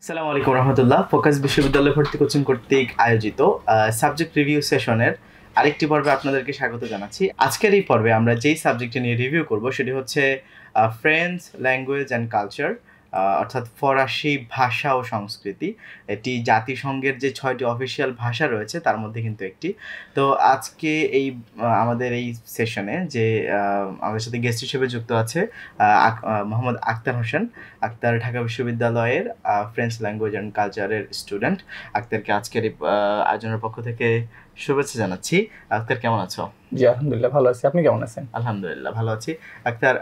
আসসালামু আলাইকুম রহমতুল্লাহ। ফোকাস বিশ্ববিদ্যালয় ভর্তি কোচিং কর্তৃক আয়োজিত সাবজেক্ট রিভিউ সেশনের আরেকটি পর্বে আপনাদেরকে স্বাগত জানাচ্ছি। আজকের এই পর্বে আমরা যেই সাবজেক্টটি নিয়ে রিভিউ করব সেটি হচ্ছে ফ্রেঞ্চ ল্যাঙ্গুয়েজ অ্যান্ড কালচার, অর্থাৎ ফরাসি ভাষা ও সংস্কৃতি। এটি জাতিসংঘের যে 6টি অফিসিয়াল ভাষা রয়েছে তার মধ্যে কিন্তু একটি। তো আজকে এই আমাদের এই সেশনে যে আমাদের সাথে গেস্ট হিসেবে যুক্ত আছে মোহাম্মদ আক্তার হোসেন। আক্তার ঢাকা বিশ্ববিদ্যালয়ের ফ্রেঞ্চ ল্যাঙ্গুয়েজ অ্যান্ড কালচারের স্টুডেন্ট। আক্তারকে আজকের এই আয়োজনের পক্ষ থেকে শুভেচ্ছা জানাচ্ছি। আক্তার, কেমন আছো? জি আলহামদুলিল্লাহ ভালো আছি, আপনি কেমন আছেন? আলহামদুলিল্লাহ ভালো আছি। আক্তার,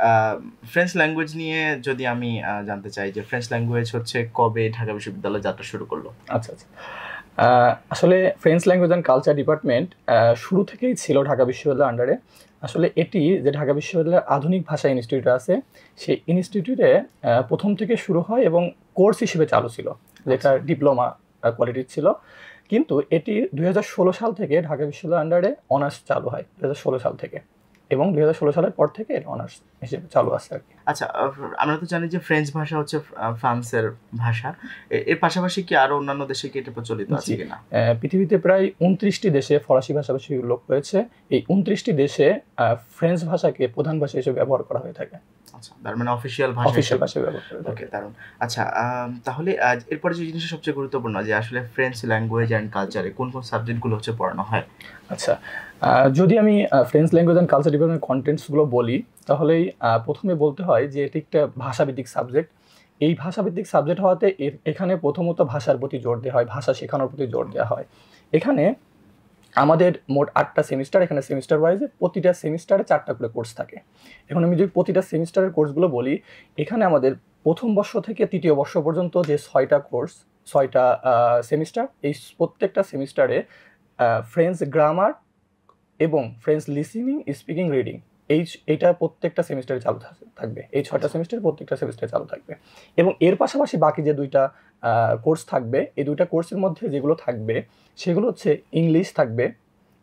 ফ্রেঞ্চ ল্যাঙ্গুয়েজ নিয়ে যদি আমি জানতে চাই যে ফ্রেঞ্চ ল্যাঙ্গুয়েজ হচ্ছে কবে ঢাকা বিশ্ববিদ্যালয় যাত্রা শুরু করলো? আচ্ছা আচ্ছা, আসলে French language and culture department শুরু থেকেই ছিল ঢাকা বিশ্ববিদ্যালয়ের আন্ডারে। আসলে এটি যে ঢাকা বিশ্ববিদ্যালয়ের আধুনিক ভাষা ইনস্টিটিউট আছে, সেই ইনস্টিটিউটে প্রথম থেকে শুরু হয় এবং কোর্স হিসেবে চালু ছিল, যেটা ডিপ্লোমা কোয়ালিটির ছিল। কিন্তু এটি 2016 সাল থেকে ঢাকা বিশ্ববিদ্যালয়ের আন্ডারে অনার্স চালু হয়, 2016 সাল থেকে, এবং 2016 সালের পর থেকে এটা অনার্স হিসেবে চালু আছে আর কি। আচ্ছা, আমরা তো জানি যে ফ্রেঞ্চ ভাষা হচ্ছে ফ্রান্সের ভাষা। এর পাশাপাশি কি আরো অন্যান্য দেশে কি এটা প্রচলিত আছে কিনা? পৃথিবীতে প্রায় 29টি দেশে ফরাসি ভাষাভাষী লোক রয়েছে। এই 29টি দেশে ফ্রেঞ্চ ভাষাকে প্রধান ভাষা হিসেবে ব্যবহার করা হয়ে থাকে। আচ্ছা, তার মানে অফিসিয়াল ভাষা ব্যবহার করা থাকে। ওকে, দারুণ। আচ্ছা, তাহলে এরপরে যে জিনিসটা সবচেয়ে গুরুত্বপূর্ণ, যে আসলে ফ্রেঞ্চ ল্যাঙ্গুয়েজ অ্যান্ড কালচারে কোন কোন সাবজেক্টগুলো হচ্ছে পড়ানো হয়? আচ্ছা, যদি আমি ফ্রেঞ্চ ল্যাঙ্গুয়েজ অ্যান্ড কালচার ডিপার্টমেন্টের কন্টেন্টসগুলো বলি, তাহলেই প্রথমে বলতে হয় যে এটি একটা ভাষাভিত্তিক সাবজেক্ট। এই ভাষাভিত্তিক সাবজেক্ট হওয়াতে এখানে প্রথমত ভাষার প্রতি জোর দেওয়া হয়, ভাষা শেখানোর প্রতি জোর দেওয়া হয়। এখানে আমাদের মোট 8টা সেমিস্টার, এখানে সেমিস্টার ওয়াইজে প্রতিটা সেমিস্টারে 4টা করে কোর্স থাকে। এখন আমি যদি প্রতিটা সেমিস্টারের কোর্সগুলো বলি, এখানে আমাদের প্রথম বর্ষ থেকে তৃতীয় বর্ষ পর্যন্ত যে 6টা কোর্স, 6টা সেমিস্টার, এই প্রত্যেকটা সেমিস্টারে ফ্রেঞ্চ গ্রামার এবং ফ্রেঞ্চ লিসেনিং, স্পিকিং, রিডিং, এইটা প্রত্যেকটা সেমিস্টারে চালু থাকবে। এই 6টা সেমিস্টার প্রত্যেকটা সেমিস্টারে চালু থাকবে। এবং এর পাশাপাশি বাকি যে 2টা কোর্স থাকবে, এই 2টা কোর্সের মধ্যে যেগুলো থাকবে সেগুলো হচ্ছে ইংলিশ থাকবে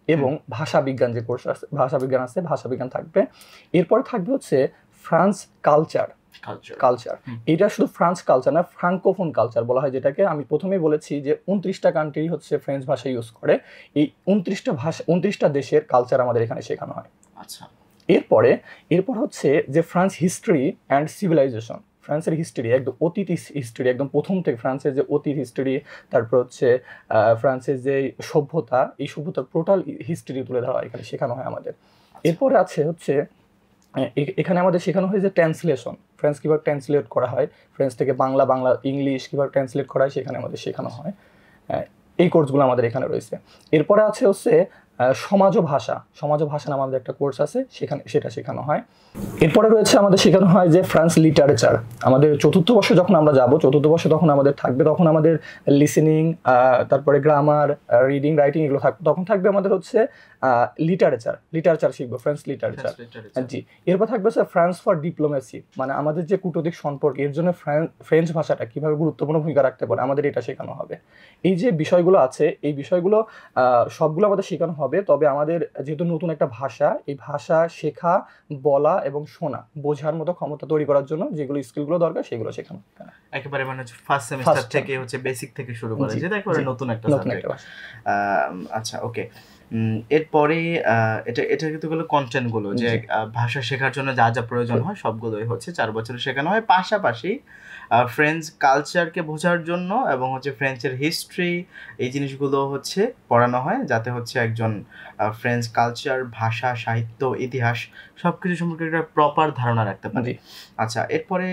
এবং ভাষা বিজ্ঞান, যে কোর্স আছে ভাষা বিজ্ঞান থাকবে। এরপর থাকবে হচ্ছে ফ্রান্স কালচার। এটা শুধু ফ্রান্স কালচার না, ফ্রাঙ্কোফোন কালচার বলা হয় যেটাকে। আমি প্রথমেই বলেছি যে 29টা কান্ট্রি হচ্ছে ফ্রেঞ্চ ভাষা ইউজ করে। এই 29টা দেশের কালচার আমাদের এখানে শেখানো হয়। আচ্ছা, এরপর হচ্ছে যে ফ্রান্স হিস্ট্রি অ্যান্ড সিভিলাইজেশন। ফ্রান্সের হিস্ট্রি, একদম অতীত হিস্ট্রি, একদম প্রথম থেকে ফ্রান্সের যে অতীত হিস্ট্রি, তারপর হচ্ছে ফ্রান্সের যে সভ্যতা, এই সভ্যতার টোটাল হিস্ট্রি তুলে ধরা এখানে শেখানো হয় আমাদের। এরপরে আছে হচ্ছে এখানে আমাদের শেখানো হয় যে ট্রান্সলেশন, ফ্রেঞ্চ কীভাবে ট্রান্সলেট করা হয়, ফ্রেঞ্চ থেকে বাংলা, ইংলিশ কীভাবে ট্রান্সলেট করা হয় সেখানে আমাদের শেখানো হয়। এই কোর্সগুলো আমাদের এখানে রয়েছে। এরপরে আছে হচ্ছে সমাজ ও ভাষা নামে আমাদের একটা কোর্স আছে, সেটা শেখানো হয়। এরপরে রয়েছে আমাদের শেখানো হয় যে ফ্রান্স লিটারেচার। আমাদের চতুর্থ বর্ষে যখন আমরা যাব, তখন আমাদের থাকবে, তখন আমাদের লিসেনিং, তারপরে গ্রামার, রিডিং, রাইটিং এগুলো থাকবে। তখন থাকবে আমাদের হচ্ছে লিটারেচার শিখবো, ফ্রেঞ্চ লিটারেচার। জি, এরপর থাকবে স্যার ফ্রান্স ফর ডিপ্লোমেসি, মানে আমাদের যে কূটনৈতিক সম্পর্ক, এর জন্য ফ্রেঞ্চ ভাষাটা কীভাবে গুরুত্বপূর্ণ ভূমিকা রাখতে পারে, আমাদের এটা শেখানো হবে। এই যে বিষয়গুলো আছে, এই বিষয়গুলো সবগুলো আমাদের শেখানো হবে। তবে আমাদের যেহেতু নতুন একটা ভাষা, এই ভাষা শেখা, বলা এবং শোনা, বোঝার মতো ক্ষমতা তৈরি করার জন্য যেগুলো স্কিলগুলো দরকার সেগুলো শেখানো একেবারে, মানে ফার্স্ট সেমিস্টার থেকে হচ্ছে বেসিক থেকে শুরু করে, যেটা একেবারে নতুন একটা সাবজেক্ট। আচ্ছা, ওকে। এরপরে এটা কিন্তু হলো কন্টেন্টগুলো, যে ভাষা শেখার জন্য যা যা প্রয়োজন হয় সবগুলোই হচ্ছে 4 বছরে শেখানো হয়। পাশাপাশি ফ্রেঞ্চ কালচারকে বোঝার জন্য এবং হচ্ছে ফ্রেঞ্চের হিস্ট্রি, এই জিনিসগুলো হচ্ছে পড়ানো হয়, যাতে হচ্ছে একজন ফ্রেঞ্চ কালচার, ভাষা, সাহিত্য, ইতিহাস সবকিছু সম্পর্কে একটা প্রপার ধারণা রাখতে পারে। আচ্ছা, এরপরে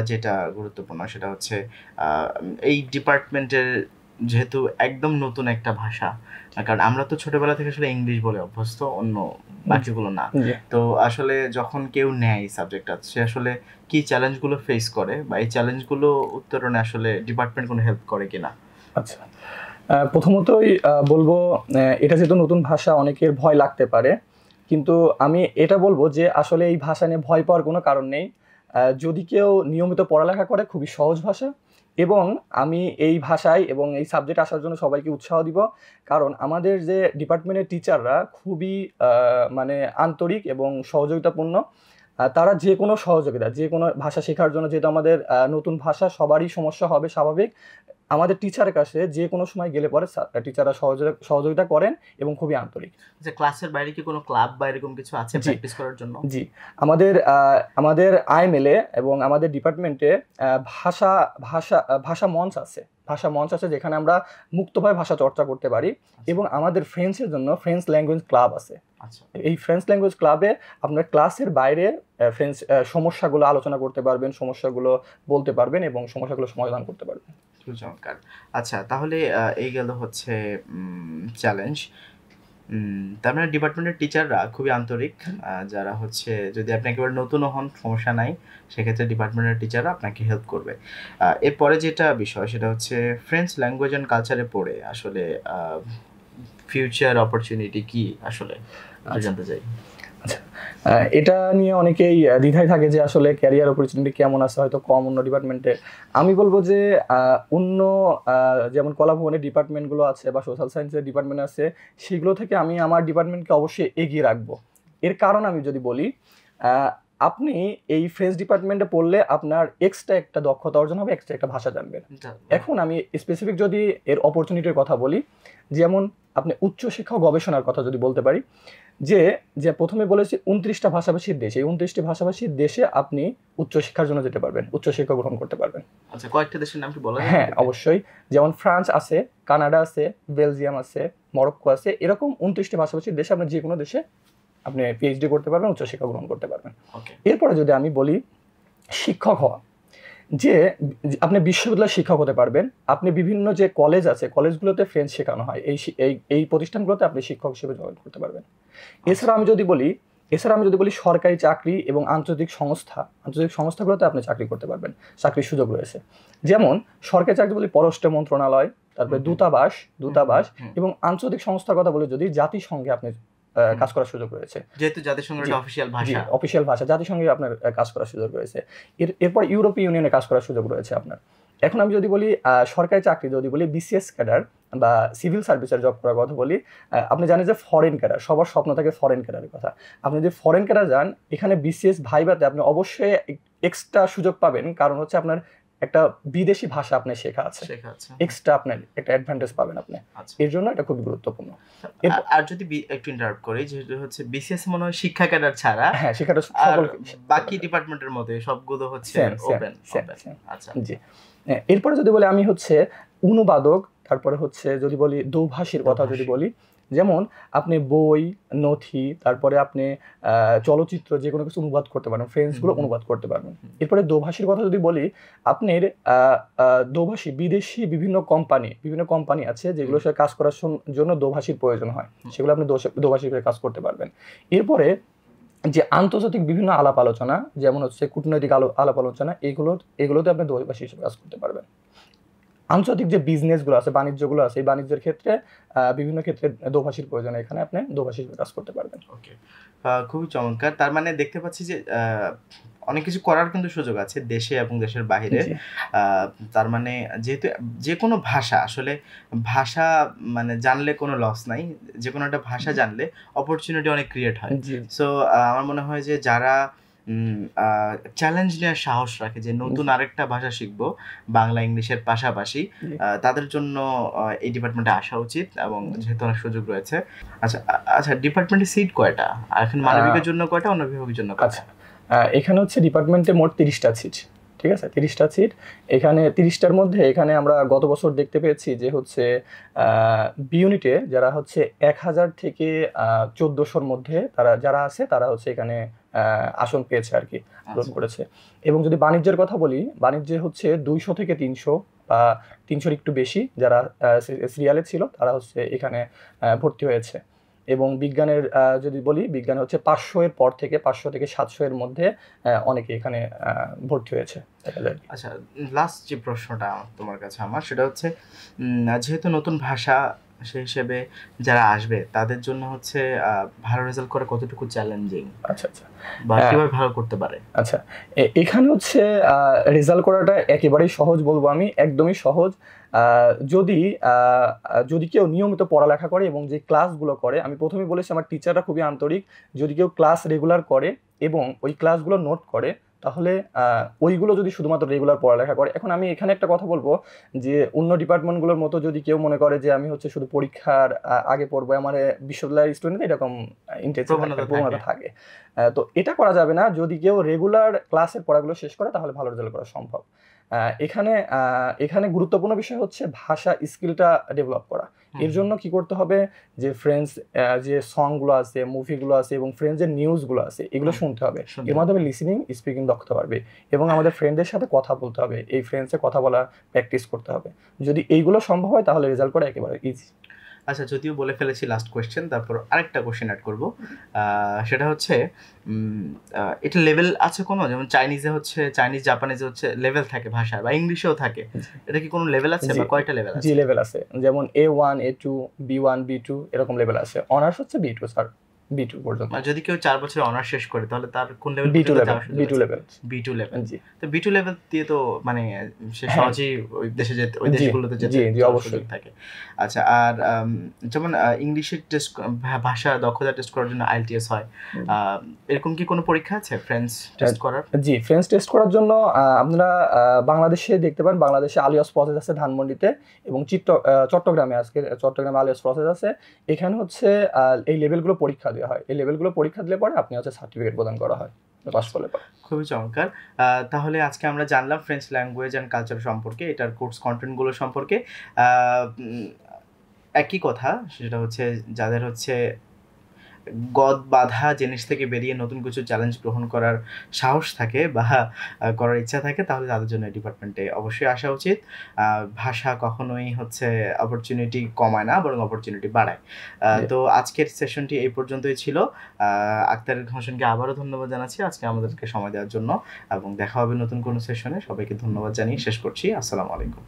যেটা গুরুত্বপূর্ণ সেটা হচ্ছে এই ডিপার্টমেন্টের যেহেতু একদম নতুন একটা ভাষা, কারণ আমরা তো ছোটবেলা থেকে আসলে ইংলিশ বলে অভ্যস্ত, অন্য বাকিগুলো না। তো আসলে যখন কেউ নেয় সাবজেক্টটা, সে আসলে কি চ্যালেঞ্জগুলো ফেস করে, বা এই চ্যালেঞ্জগুলো উত্তরণে আসলে ডিপার্টমেন্ট কোনো হেল্প করে কিনা? আচ্ছা, প্রথমতই বলবো, এটা যেহেতু নতুন ভাষা, অনেকের ভয় লাগতে পারে, কিন্তু আমি এটা বলবো যে আসলে এই ভাষা নিয়ে ভয় পাওয়ার কোনো কারণ নেই। যদি কেউ নিয়মিত পড়ালেখা করে, খুবই সহজ ভাষা। এবং আমি এই ভাষায় এবং এই সাবজেক্ট আসার জন্য সবাইকে উৎসাহ দিব, কারণ আমাদের যে ডিপার্টমেন্টের টিচাররা খুবই মানে আন্তরিক এবং সহযোগিতাপূর্ণ। তারা যে কোনো সহযোগিতা, যে কোনো ভাষা শেখার জন্য, যেহেতু আমাদের নতুন ভাষা সবারই সমস্যা হবে স্বাভাবিক, আমাদের টিচারের কাছে যে কোনো সময় গেলে পরে টিচাররা সহযোগিতা করেন এবং খুবই আন্তরিক। যে ক্লাসের বাইরে কি কোনো ক্লাব বা এরকম কিছু আছে প্র্যাকটিস করার জন্য? জি, আমাদের আইএমএলএ এবং আমাদের ডিপার্টমেন্টে ভাষা ভাষা ভাষা মঞ্চ আছে, যেখানে আমরা মুক্তভাবে ভাষা চর্চা করতে পারি। এবং আমাদের ফ্রেঞ্চের জন্য ফ্রেঞ্চ ল্যাঙ্গুয়েজ ক্লাব আছে। এই ফ্রেঞ্চ ল্যাঙ্গুয়েজ ক্লাবে আপনার ক্লাসের বাইরে ফ্রেঞ্চ সমস্যাগুলো আলোচনা করতে পারবেন, সমস্যাগুলো বলতে পারবেন এবং সমস্যাগুলো সমাধান করতে পারবেন। চমৎকার। আচ্ছা, তাহলে এই গেল হচ্ছে চ্যালেঞ্জ। তার মানে ডিপার্টমেন্টের টিচাররা খুবই আন্তরিক, যারা হচ্ছে যদি আপনি একেবারে নতুনও হন সমস্যা নাই, সেক্ষেত্রে ডিপার্টমেন্টের টিচাররা আপনাকে হেল্প করবে। এরপরে যেটা বিষয় সেটা হচ্ছে ফ্রেঞ্চ ল্যাঙ্গুয়েজ অ্যান্ড কালচারে পড়ে আসলে ফিউচার অপরচুনিটি কি আসলে জানতে চাই। আচ্ছা, এটা নিয়ে অনেকেই দ্বিধায় থাকে যে আসলে ক্যারিয়ার অপরচুনিটি কেমন আছে, হয়তো কম অন্য ডিপার্টমেন্টে। আমি বলবো যে অন্য যেমন কলাভবনের ডিপার্টমেন্টগুলো আছে বা সোশ্যাল সায়েন্সের ডিপার্টমেন্ট আছে, সেগুলো থেকে আমি আমার ডিপার্টমেন্টকে অবশ্যই এগিয়ে রাখবো। এর কারণ আমি যদি বলি, আপনি এই ফ্রেঞ্চ ডিপার্টমেন্টে পড়লে আপনার এক্সট্রা একটা দক্ষতা অর্জন হবে, এক্সট্রা একটা ভাষা জানবেন। এখন আমি স্পেসিফিক যদি এর অপরচুনিটির কথা বলি, যেমন আপনি উচ্চশিক্ষা গবেষণার কথা যদি বলতে পারি, যে প্রথমে বলেছি 29টা ভাষাভাষীর দেশে, এই 29টি ভাষাভাষীর দেশে আপনি উচ্চশিক্ষার জন্য যেতে পারবেন, উচ্চশিক্ষা গ্রহণ করতে পারবেন। আচ্ছা, কয়েকটা দেশের নাম কি বলা যায়? হ্যাঁ, অবশ্যই। যেমন ফ্রান্স আছে, কানাডা আছে, বেলজিয়াম আছে, মরক্কো আছে, এরকম 29টি ভাষাভাষীর দেশে আপনি যে কোনো দেশে আপনি পিএইচডি করতে পারবেন, উচ্চশিক্ষা গ্রহণ করতে পারবেন। এরপরে যদি আমি বলি শিক্ষক হওয়া, যে আপনি বিশ্ববিদ্যালয়ের শিক্ষক হতে পারবেন, আপনি বিভিন্ন যে কলেজ আছে কলেজগুলোতে ফ্রেঞ্চ শেখানো হয়, এই প্রতিষ্ঠানগুলোতে আপনি শিক্ষক হিসেবে জয়েন করতে পারবেন। এছাড়া আমি যদি বলি সরকারি চাকরি এবং আন্তর্জাতিক সংস্থাগুলোতে আপনি চাকরি করতে পারবেন, চাকরির সুযোগ রয়েছে। যেমন সরকারি চাকরি বলি পররাষ্ট্র মন্ত্রণালয়, তারপরে দূতাবাস এবং আন্তর্জাতিক সংস্থার কথা বলে যদি জাতিসংঘে আপনি কাজ করার সুযোগ রয়েছে, যেহেতু জাতিসংঘের অফিসিয়াল ভাষা, জাতিসংঘে আপনার কাজ করার সুযোগ রয়েছে। এরপর ইউরোপীয় ইউনিয়নে কাজ করার সুযোগ রয়েছে আপনার। এখন আমি যদি বলি সরকারি চাকরি, যদি বলি বিসিএস ক্যাডার বা সিভিল সার্ভিসের জব করার কথা বলি, আপনি জানেন যে ফরেন ক্যাডার, সবার স্বপ্ন থাকে ফরেন ক্যাডারের কথা। আপনি যদি ফরেন ক্যাডার যান, এখানে বিসিএস ভাইভাতে আপনি অবশ্যই এক্সট্রা সুযোগ পাবেন, কারণ হচ্ছে আপনার একটা বিদেশি ভাষা আপনার শেখা আছে, এক্সট্রা আপনার একটা অ্যাডভান্টেজ পাবেন আপনি। এর জন্য এটা খুব গুরুত্বপূর্ণ। আর যদি একটু ইন্টারাপ্ট করি, যেহেতু হচ্ছে বিসিএস মনে হয় শিক্ষা ক্যাডার ছাড়া, হ্যাঁ, শিক্ষাটা বাকি ডিপার্টমেন্টের মধ্যে সবগুলো হচ্ছে ওপেন। আচ্ছা, জি। এরপরে যদি বলি আমি হচ্ছে অনুবাদক, তারপরে হচ্ছে যদি বলি দোভাষীর কথা যদি বলি, যেমন আপনি বই, নথি, তারপরে আপনি চলচ্চিত্র যে কোনো কিছু অনুবাদ করতে পারবেন, ফ্রেঞ্চগুলো অনুবাদ করতে পারবেন। এরপরে দোভাষীর কথা যদি বলি, আপনার দোভাষী বিদেশি বিভিন্ন কোম্পানি আছে যেগুলোর সাথে কাজ করার জন্য দোভাষীর প্রয়োজন হয়, সেগুলো আপনি দোভাষী হিসেবে কাজ করতে পারবেন। এরপরে যে আন্তর্জাতিক বিভিন্ন আলাপ আলোচনা, যেমন হচ্ছে কূটনৈতিক আলাপ আলোচনা, এগুলোতে আপনি দোভাষী হিসেবে কাজ করতে পারবেন। আন্তর্জাতিক যে বিজনেসগুলো আছে, বাণিজ্যগুলো আছে, এই বাণিজ্যের ক্ষেত্রে বিভিন্ন ক্ষেত্রে দোভাষীর প্রয়োজন, এখানে আপনি দোভাষী হিসেবে কাজ করতে পারবেন। ওকে, খুবই চমৎকার। তার মানে দেখতে পাচ্ছি যে অনেক কিছু করার কিন্তু সুযোগ আছে দেশে এবং দেশের বাইরে। তার মানে যেহেতু যে কোনো ভাষা আসলে ভাষা মানে জানলে কোনো লস নাই, যে কোনো একটা ভাষা জানলে অপরচুনিটি অনেক ক্রিয়েট হয়। সো আমার মনে হয় যে যারা চ্যালেঞ্জ নেওয়ার সাহস রাখে যে নতুন আরেকটা ভাষা শিখবো বাংলা ইংলিশের পাশাপাশি, তাদের জন্য এই ডিপার্টমেন্টে আসা উচিত, এবং যেহেতু অনেক সুযোগ রয়েছে। আচ্ছা, ডিপার্টমেন্টে সিট কয়টা? আর এখন মানবিকের জন্য কয়টা, অন্য বিভাগের জন্য কয়টা? এখানে হচ্ছে ডিপার্টমেন্টে মোট 30টা সিট, ঠিক আছে, 30টা সিট। এখানে 30টার মধ্যে এখানে আমরা গত বছর দেখতে পেয়েছি যে হচ্ছে বি ইউনিটে যারা হচ্ছে 1000 থেকে 1400-র মধ্যে যারা আছে তারা হচ্ছে এখানে আসন পেয়েছে আর কি, গ্রহণ করেছে। এবং যদি বাণিজ্যের কথা বলি, বাণিজ্যে হচ্ছে 200 থেকে 300 বা 300-র একটু বেশি যারা সিরিয়ালে ছিল তারা হচ্ছে এখানে ভর্তি হয়েছে। এবং বিজ্ঞানের যদি বলি, বিজ্ঞানে হচ্ছে 500 এর পর থেকে 500 থেকে 700 এর মধ্যে অনেকে এখানে ভর্তি হয়েছে দেখা যায়। আচ্ছা, লাস্ট যে প্রশ্নটা তোমার কাছে আমার, সেটা হচ্ছে যেহেতু নতুন ভাষা, সেই হিসেবে যারা আসবে তাদের জন্য হচ্ছে ভালো রেজাল্ট করে কতটুকু চ্যালেঞ্জিং, আচ্ছা বা কিভাবে ভালো করতে পারে? আচ্ছা, এখানে হচ্ছে রেজাল্ট করাটা একেবারেই সহজ বলবো আমি, একদমই সহজ। যদি কেউ নিয়মিত পড়ালেখা করে এবং যে ক্লাসগুলো করে, আমি প্রথমেই বলেছি আমার টিচাররা খুবই আন্তরিক, যদি কেউ ক্লাস রেগুলার করে এবং ওই ক্লাসগুলো নোট করে, তাহলে ওইগুলো যদি শুধুমাত্র রেগুলার পড়ালেখা করে। এখন আমি এখানে একটা কথা বলবো যে অন্য ডিপার্টমেন্টগুলোর মতো যদি কেউ মনে করে যে আমি হচ্ছে শুধু পরীক্ষার আগে পড়বো, আমার বিশ্ববিদ্যালয়ের স্টুডেন্ট এরকম প্রবণতা থাকে, তো এটা করা যাবে না। যদি কেউ রেগুলার ক্লাসের পড়াগুলো শেষ করে তাহলে ভালো রেজাল্ট করা সম্ভব। এখানে গুরুত্বপূর্ণ বিষয় হচ্ছে ভাষা স্কিলটা ডেভেলপ করা। এর জন্য কি করতে হবে, যে ফ্রেন্ডস যে সংগুলো আছে, মুভিগুলো আছে এবং ফ্রেন্ডসের নিউজগুলো আছে, এগুলো শুনতে হবে। এর মাধ্যমে লিসেনিং স্পিকিং দক্ষতা বাড়বে এবং আমাদের ফ্রেন্ডদের সাথে কথা বলতে হবে, এই ফ্রেন্ডসে কথা বলা প্র্যাকটিস করতে হবে। যদি এইগুলো সম্ভব হয় তাহলে রেজাল্ট করা একেবারে ইজি। আচ্ছা, যদিও বলে ফেলেছি লাস্ট কোয়েশ্চেন, তারপর আরেকটা কোয়েশ্চেন অ্যাড করবো। সেটা হচ্ছে এটা লেভেল আছে কোনো, যেমন চাইনিজ জাপানিজে হচ্ছে লেভেল থাকে ভাষার, বা ইংলিশেও থাকে, এটা কি কোনো লেভেল আছে বা কয়টা লেভেল আছে? জি, লেভেল আছে, যেমন A1 A2 B1 B2 এরকম লেভেল আছে। অনার্স হচ্ছে B2 স্যার, B2 পর্যন্ত। যদি কেউ 4 বছর অনার্স শেষ করে তাহলে তার কোন level? B2 level. B2 level. জি, তো B2 লেভেল দিয়ে তো মানে সে সহজেই ওই দেশগুলোতে যেতে অবশ্যই থাকে। আচ্ছা, আর যেমন ইংলিশের টেস্ট, ভাষা দক্ষতা টেস্ট করার জন্য IELTS হয়, এরকম কি কোনো পরীক্ষা আছে ফ্রেঞ্চ টেস্ট করার? জি, ফ্রেঞ্চ টেস্ট করার জন্য আপনারা বাংলাদেশে দেখতে পারেন, বাংলাদেশে আলিয়াস প্রসেস আছে ধানমন্ডিতে, এবং চট্টগ্রামে আলিয়াস প্রসেস আছে। এখানে হচ্ছে এই লেভেলগুলো পরীক্ষা দেওয়া হয়। এই লেভেলগুলো পরীক্ষা দিলে পরে আপনি হচ্ছে সার্টিফিকেট প্রদান করা হয় পাস করলে পরে। খুবই চমৎকার। তাহলে আজকে আমরা জানলাম ফ্রেঞ্চ ল্যাঙ্গুয়েজ অ্যান্ড কালচার সম্পর্কে, এটার কোর্স কন্টেন্টগুলো সম্পর্কে। একই কথা, সেটা হচ্ছে যাদের হচ্ছে গদ বাঁধা জিনিস থেকে বেরিয়ে নতুন কিছু চ্যালেঞ্জ গ্রহণ করার সাহস থাকে বা করার ইচ্ছা থাকে, তাহলে তাদের জন্য এই ডিপার্টমেন্টে অবশ্যই আসা উচিত। ভাষা কখনোই হচ্ছে অপরচুনিটি কমায় না, বরং অপরচুনিটি বাড়ায়। তো আজকের সেশনটি এই পর্যন্তই ছিল। আক্তার হোসেনকে আবারও ধন্যবাদ জানাচ্ছি আজকে আমাদেরকে সময় দেওয়ার জন্য, এবং দেখা হবে নতুন কোনো সেশনে। সবাইকে ধন্যবাদ জানিয়ে শেষ করছি। আসসালামু আলাইকুম।